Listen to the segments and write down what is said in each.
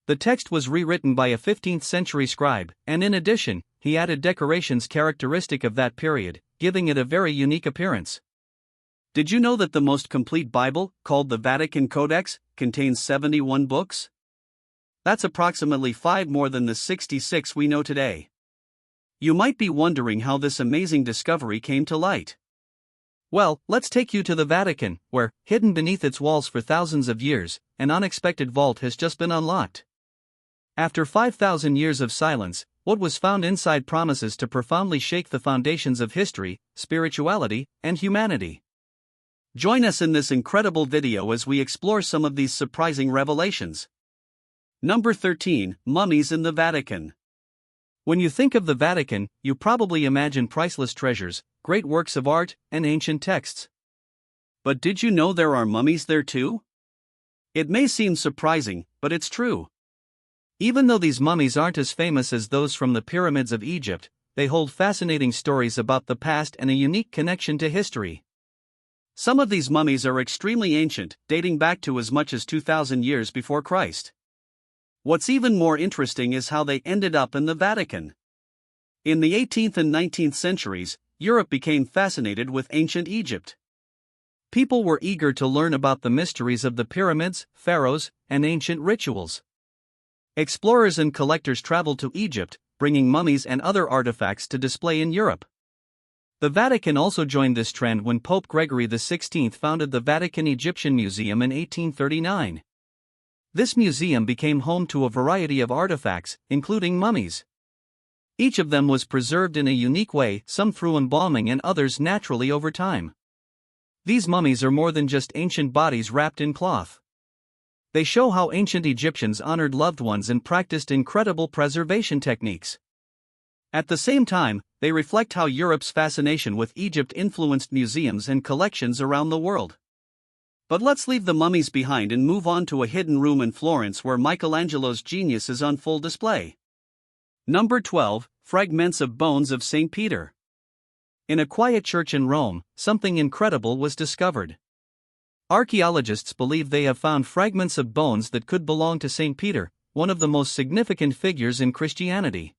The text was rewritten by a 15th century scribe, and in addition, he added decorations characteristic of that period, giving it a very unique appearance. Did you know that the most complete Bible, called the Vatican Codex, contains 71 books? That's approximately 5 more than the 66 we know today. You might be wondering how this amazing discovery came to light. Well, let's take you to the Vatican, where, hidden beneath its walls for thousands of years, an unexpected vault has just been unlocked. After 5,000 years of silence, what was found inside promises to profoundly shake the foundations of history, spirituality, and humanity. Join us in this incredible video as we explore some of these surprising revelations. Number 13, Mummies in the Vatican. When you think of the Vatican, you probably imagine priceless treasures, great works of art, and ancient texts. But did you know there are mummies there too? It may seem surprising, but it's true. Even though these mummies aren't as famous as those from the pyramids of Egypt, they hold fascinating stories about the past and a unique connection to history. Some of these mummies are extremely ancient, dating back to as much as 2,000 years before Christ. What's even more interesting is how they ended up in the Vatican. In the 18th and 19th centuries, Europe became fascinated with ancient Egypt. People were eager to learn about the mysteries of the pyramids, pharaohs, and ancient rituals. Explorers and collectors traveled to Egypt, bringing mummies and other artifacts to display in Europe. The Vatican also joined this trend when Pope Gregory XVI founded the Vatican Egyptian Museum in 1839. This museum became home to a variety of artifacts, including mummies. Each of them was preserved in a unique way, some through embalming and others naturally over time. These mummies are more than just ancient bodies wrapped in cloth. They show how ancient Egyptians honored loved ones and practiced incredible preservation techniques. At the same time, they reflect how Europe's fascination with Egypt influenced museums and collections around the world. But let's leave the mummies behind and move on to a hidden room in Florence where Michelangelo's genius is on full display. Number 12, Fragments of Bones of St. Peter. In a quiet church in Rome, something incredible was discovered. Archaeologists believe they have found fragments of bones that could belong to St. Peter, one of the most significant figures in Christianity.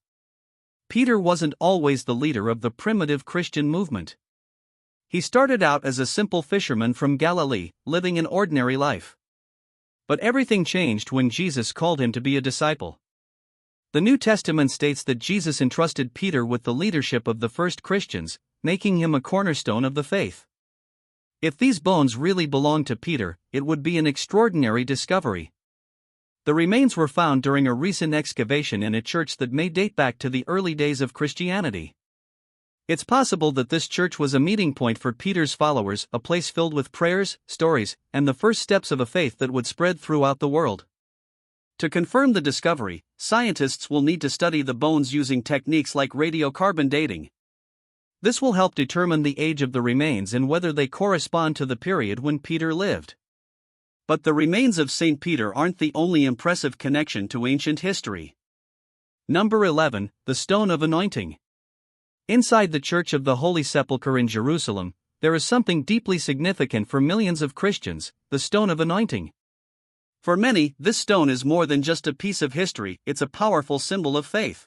Peter wasn't always the leader of the primitive Christian movement. He started out as a simple fisherman from Galilee, living an ordinary life. But everything changed when Jesus called him to be a disciple. The New Testament states that Jesus entrusted Peter with the leadership of the first Christians, making him a cornerstone of the faith. If these bones really belonged to Peter, it would be an extraordinary discovery. The remains were found during a recent excavation in a church that may date back to the early days of Christianity. It's possible that this church was a meeting point for Peter's followers, a place filled with prayers, stories, and the first steps of a faith that would spread throughout the world. To confirm the discovery, scientists will need to study the bones using techniques like radiocarbon dating. This will help determine the age of the remains and whether they correspond to the period when Peter lived. But the remains of St. Peter aren't the only impressive connection to ancient history. Number 11, the Stone of Anointing. Inside the Church of the Holy Sepulchre in Jerusalem, there is something deeply significant for millions of Christians, the Stone of Anointing. For many, this stone is more than just a piece of history, it's a powerful symbol of faith.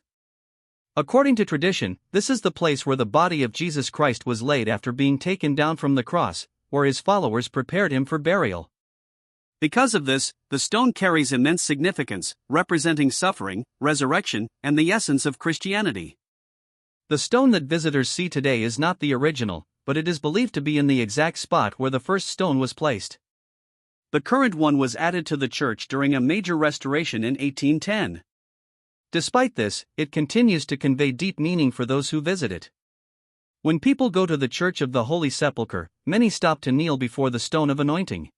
According to tradition, this is the place where the body of Jesus Christ was laid after being taken down from the cross, where his followers prepared him for burial. Because of this, the stone carries immense significance, representing suffering, resurrection, and the essence of Christianity. The stone that visitors see today is not the original, but it is believed to be in the exact spot where the first stone was placed. The current one was added to the church during a major restoration in 1810. Despite this, it continues to convey deep meaning for those who visit it. When people go to the Church of the Holy Sepulchre, many stop to kneel before the Stone of Anointing.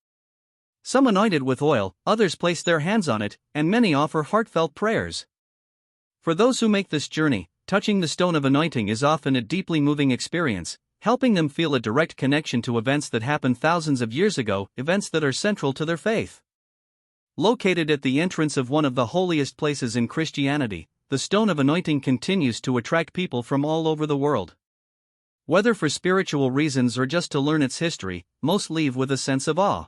Some anoint it with oil, others place their hands on it, and many offer heartfelt prayers. For those who make this journey, touching the Stone of Anointing is often a deeply moving experience, helping them feel a direct connection to events that happened thousands of years ago, events that are central to their faith. Located at the entrance of one of the holiest places in Christianity, the Stone of Anointing continues to attract people from all over the world. Whether for spiritual reasons or just to learn its history, most leave with a sense of awe.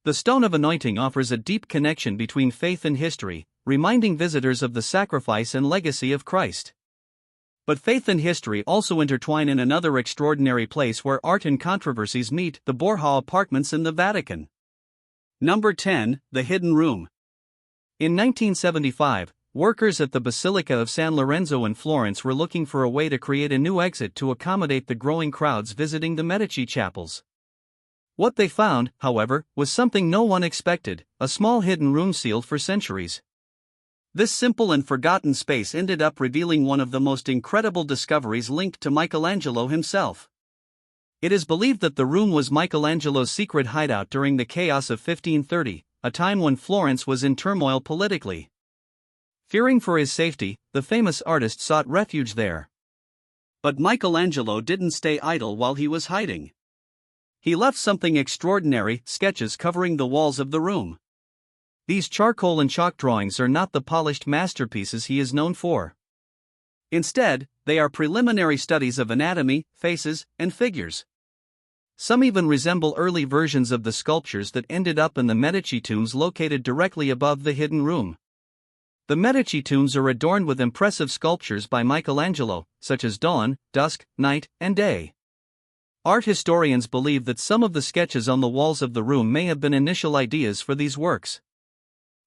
The Stone of Anointing offers a deep connection between faith and history, reminding visitors of the sacrifice and legacy of Christ. But faith and history also intertwine in another extraordinary place where art and controversies meet: the Borja Apartments in the Vatican. Number 10. The Hidden Room. In 1975, workers at the Basilica of San Lorenzo in Florence were looking for a way to create a new exit to accommodate the growing crowds visiting the Medici chapels. What they found, however, was something no one expected: a small hidden room sealed for centuries. This simple and forgotten space ended up revealing one of the most incredible discoveries linked to Michelangelo himself. It is believed that the room was Michelangelo's secret hideout during the chaos of 1530, a time when Florence was in turmoil politically. Fearing for his safety, the famous artist sought refuge there. But Michelangelo didn't stay idle while he was hiding. He left something extraordinary: sketches covering the walls of the room. These charcoal and chalk drawings are not the polished masterpieces he is known for. Instead, they are preliminary studies of anatomy, faces, and figures. Some even resemble early versions of the sculptures that ended up in the Medici tombs located directly above the hidden room. The Medici tombs are adorned with impressive sculptures by Michelangelo, such as dawn, dusk, night, and day. Art historians believe that some of the sketches on the walls of the room may have been initial ideas for these works.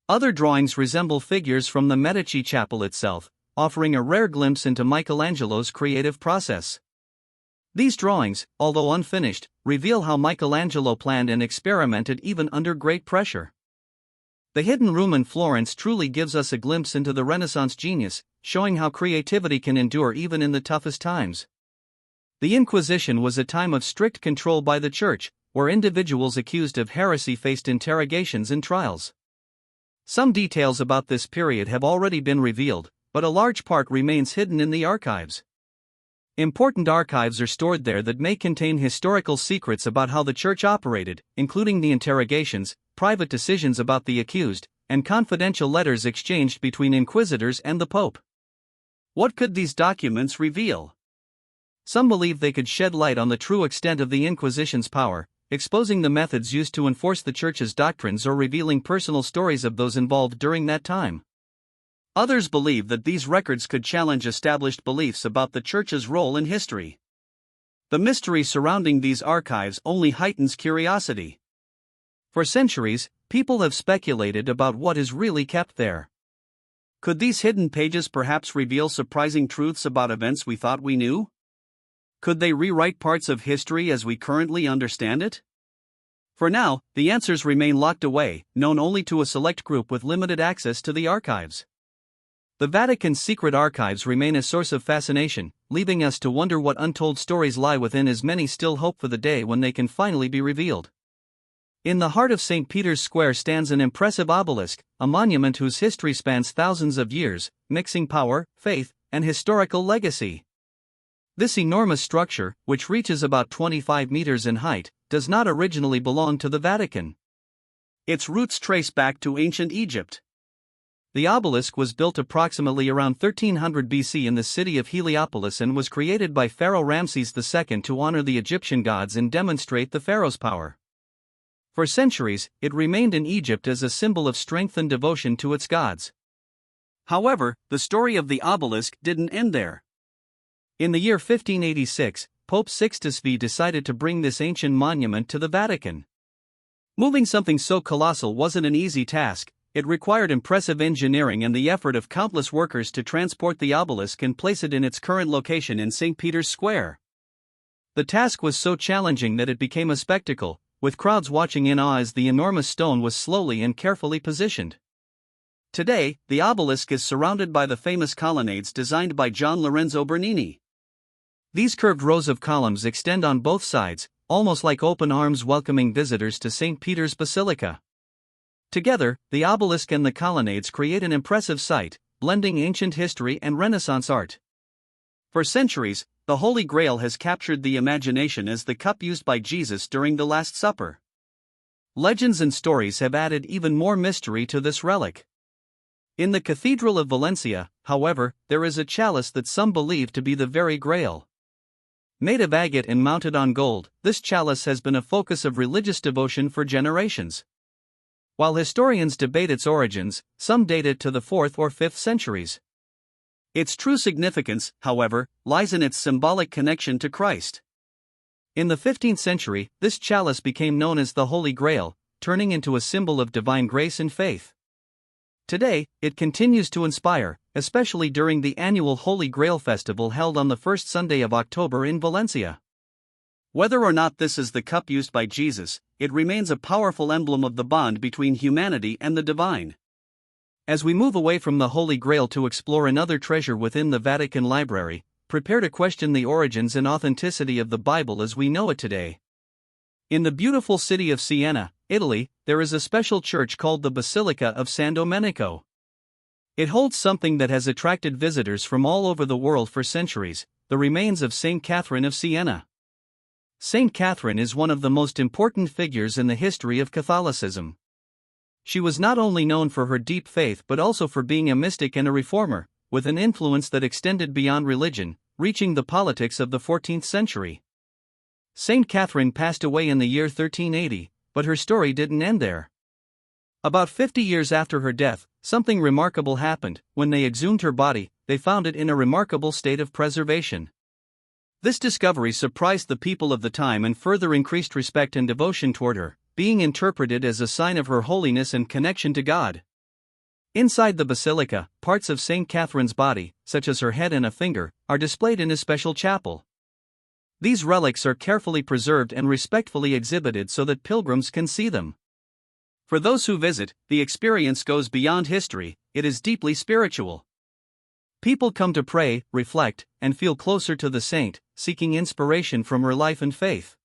Other drawings resemble figures from the Medici chapel itself, offering a rare glimpse into Michelangelo's creative process. These drawings, although unfinished, reveal how Michelangelo planned and experimented even under great pressure. The Hidden Room in Florence truly gives us a glimpse into the Renaissance genius, showing how creativity can endure even in the toughest times. The Inquisition was a time of strict control by the Church, where individuals accused of heresy faced interrogations and trials. Some details about this period have already been revealed, but a large part remains hidden in the archives. Important archives are stored there that may contain historical secrets about how the Church operated, including the interrogations, private decisions about the accused, and confidential letters exchanged between inquisitors and the Pope. What could these documents reveal? Some believe they could shed light on the true extent of the Inquisition's power, exposing the methods used to enforce the Church's doctrines or revealing personal stories of those involved during that time. Others believe that these records could challenge established beliefs about the Church's role in history. The mystery surrounding these archives only heightens curiosity. For centuries, people have speculated about what is really kept there. Could these hidden pages perhaps reveal surprising truths about events we thought we knew? Could they rewrite parts of history as we currently understand it? For now, the answers remain locked away, known only to a select group with limited access to the archives. The Vatican's secret archives remain a source of fascination, leaving us to wonder what untold stories lie within, as many still hope for the day when they can finally be revealed. In the heart of St. Peter's Square stands an impressive obelisk, a monument whose history spans thousands of years, mixing power, faith, and historical legacy. This enormous structure, which reaches about 25 meters in height, does not originally belong to the Vatican. Its roots trace back to ancient Egypt. The obelisk was built approximately around 1300 BC in the city of Heliopolis and was created by Pharaoh Ramses II to honor the Egyptian gods and demonstrate the pharaoh's power. For centuries, it remained in Egypt as a symbol of strength and devotion to its gods. However, the story of the obelisk didn't end there. In the year 1586, Pope Sixtus V decided to bring this ancient monument to the Vatican. Moving something so colossal wasn't an easy task. It required impressive engineering and the effort of countless workers to transport the obelisk and place it in its current location in St. Peter's Square. The task was so challenging that it became a spectacle, with crowds watching in awe as the enormous stone was slowly and carefully positioned. Today, the obelisk is surrounded by the famous colonnades designed by Gian Lorenzo Bernini. These curved rows of columns extend on both sides, almost like open arms welcoming visitors to St. Peter's Basilica. Together, the obelisk and the colonnades create an impressive sight, blending ancient history and Renaissance art. For centuries, the Holy Grail has captured the imagination as the cup used by Jesus during the Last Supper. Legends and stories have added even more mystery to this relic. In the Cathedral of Valencia, however, there is a chalice that some believe to be the very Grail. Made of agate and mounted on gold, this chalice has been a focus of religious devotion for generations. While historians debate its origins, some date it to the 4th or 5th centuries. Its true significance, however, lies in its symbolic connection to Christ. In the 15th century, this chalice became known as the Holy Grail, turning into a symbol of divine grace and faith. Today, it continues to inspire, especially during the annual Holy Grail Festival held on the first Sunday of October in Valencia. Whether or not this is the cup used by Jesus, it remains a powerful emblem of the bond between humanity and the divine. As we move away from the Holy Grail to explore another treasure within the Vatican Library, prepare to question the origins and authenticity of the Bible as we know it today. In the beautiful city of Siena, Italy, there is a special church called the Basilica of San Domenico. It holds something that has attracted visitors from all over the world for centuries: the remains of Saint Catherine of Siena. Saint Catherine is one of the most important figures in the history of Catholicism. She was not only known for her deep faith but also for being a mystic and a reformer, with an influence that extended beyond religion, reaching the politics of the 14th century. Saint Catherine passed away in the year 1380, but her story didn't end there. About 50 years after her death, something remarkable happened. When they exhumed her body, they found it in a remarkable state of preservation. This discovery surprised the people of the time and further increased respect and devotion toward her, being interpreted as a sign of her holiness and connection to God. Inside the basilica, parts of Saint Catherine's body, such as her head and a finger, are displayed in a special chapel. These relics are carefully preserved and respectfully exhibited so that pilgrims can see them. For those who visit, the experience goes beyond history; it is deeply spiritual. People come to pray, reflect, and feel closer to the saint, seeking inspiration from her life and faith.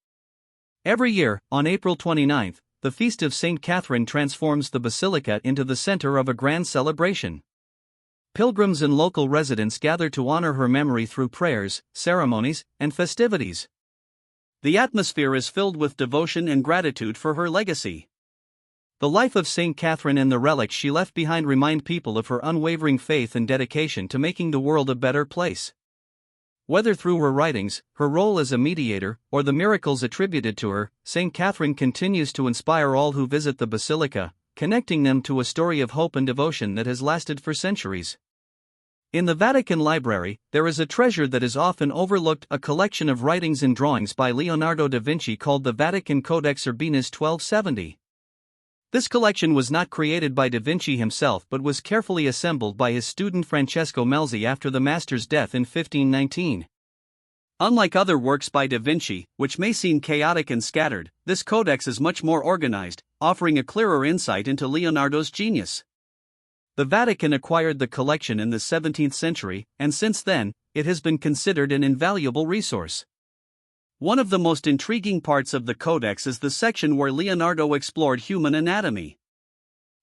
Every year, on April 29, the feast of Saint Catherine transforms the basilica into the center of a grand celebration. Pilgrims and local residents gather to honor her memory through prayers, ceremonies, and festivities. The atmosphere is filled with devotion and gratitude for her legacy. The life of Saint Catherine and the relics she left behind remind people of her unwavering faith and dedication to making the world a better place. Whether through her writings, her role as a mediator, or the miracles attributed to her, Saint Catherine continues to inspire all who visit the basilica, connecting them to a story of hope and devotion that has lasted for centuries. In the Vatican Library, there is a treasure that is often overlooked: a collection of writings and drawings by Leonardo da Vinci called the Vatican Codex Urbanus 1270. This collection was not created by da Vinci himself but was carefully assembled by his student Francesco Melzi after the master's death in 1519. Unlike other works by da Vinci, which may seem chaotic and scattered, this codex is much more organized, offering a clearer insight into Leonardo's genius. The Vatican acquired the collection in the 17th century, and since then, it has been considered an invaluable resource. One of the most intriguing parts of the codex is the section where Leonardo explored human anatomy.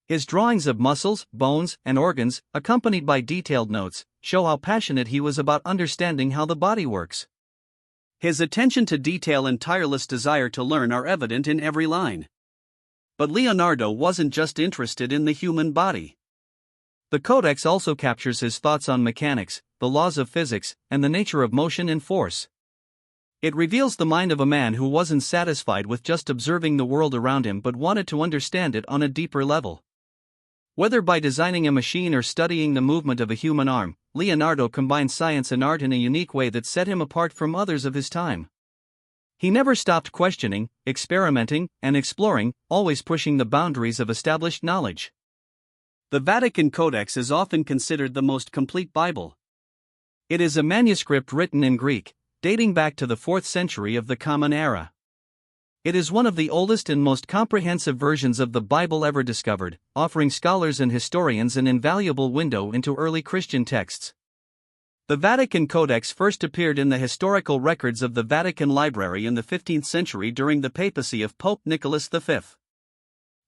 His drawings of muscles, bones, and organs, accompanied by detailed notes, show how passionate he was about understanding how the body works. His attention to detail and tireless desire to learn are evident in every line. But Leonardo wasn't just interested in the human body. The codex also captures his thoughts on mechanics, the laws of physics, and the nature of motion and force. It reveals the mind of a man who wasn't satisfied with just observing the world around him but wanted to understand it on a deeper level. Whether by designing a machine or studying the movement of a human arm, Leonardo combined science and art in a unique way that set him apart from others of his time. He never stopped questioning, experimenting, and exploring, always pushing the boundaries of established knowledge. The Vatican Codex is often considered the most complete Bible. It is a manuscript written in Greek, dating back to the 4th century of the Common Era. It is one of the oldest and most comprehensive versions of the Bible ever discovered, offering scholars and historians an invaluable window into early Christian texts. The Vatican Codex first appeared in the historical records of the Vatican Library in the 15th century during the papacy of Pope Nicholas V.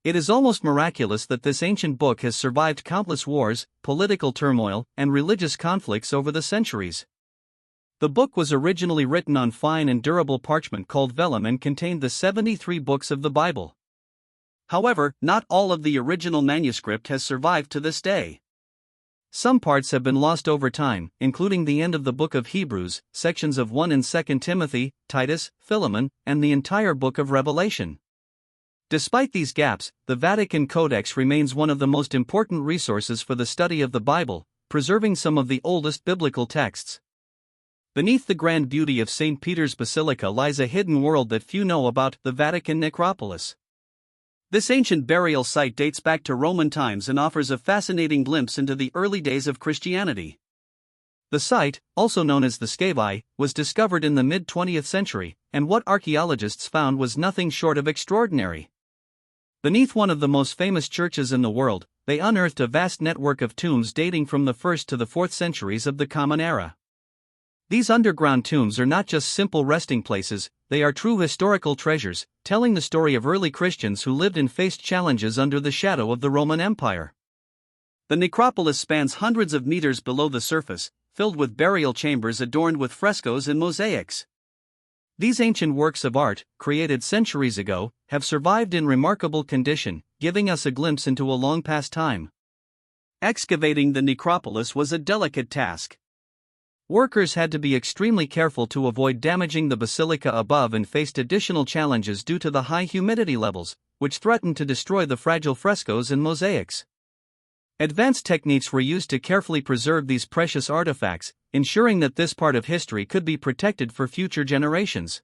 It is almost miraculous that this ancient book has survived countless wars, political turmoil, and religious conflicts over the centuries. The book was originally written on fine and durable parchment called vellum and contained the 73 books of the Bible. However, not all of the original manuscript has survived to this day. Some parts have been lost over time, including the end of the book of Hebrews, sections of 1 and 2 Timothy, Titus, Philemon, and the entire book of Revelation. Despite these gaps, the Vatican Codex remains one of the most important resources for the study of the Bible, preserving some of the oldest biblical texts. Beneath the grand beauty of St. Peter's Basilica lies a hidden world that few know about: the Vatican necropolis. This ancient burial site dates back to Roman times and offers a fascinating glimpse into the early days of Christianity. The site, also known as the Scavi, was discovered in the mid-20th century, and what archaeologists found was nothing short of extraordinary. Beneath one of the most famous churches in the world, they unearthed a vast network of tombs dating from the 1st to the 4th centuries of the Common Era. These underground tombs are not just simple resting places, they are true historical treasures, telling the story of early Christians who lived and faced challenges under the shadow of the Roman Empire. The necropolis spans hundreds of meters below the surface, filled with burial chambers adorned with frescoes and mosaics. These ancient works of art, created centuries ago, have survived in remarkable condition, giving us a glimpse into a long past time. Excavating the necropolis was a delicate task. Workers had to be extremely careful to avoid damaging the basilica above and faced additional challenges due to the high humidity levels, which threatened to destroy the fragile frescoes and mosaics. Advanced techniques were used to carefully preserve these precious artifacts, ensuring that this part of history could be protected for future generations.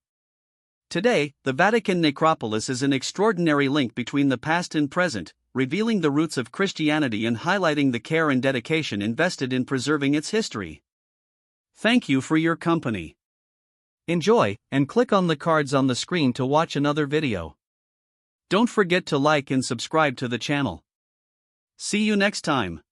Today, the Vatican necropolis is an extraordinary link between the past and present, revealing the roots of Christianity and highlighting the care and dedication invested in preserving its history. Thank you for your company. Enjoy, and click on the cards on the screen to watch another video. Don't forget to like and subscribe to the channel. See you next time.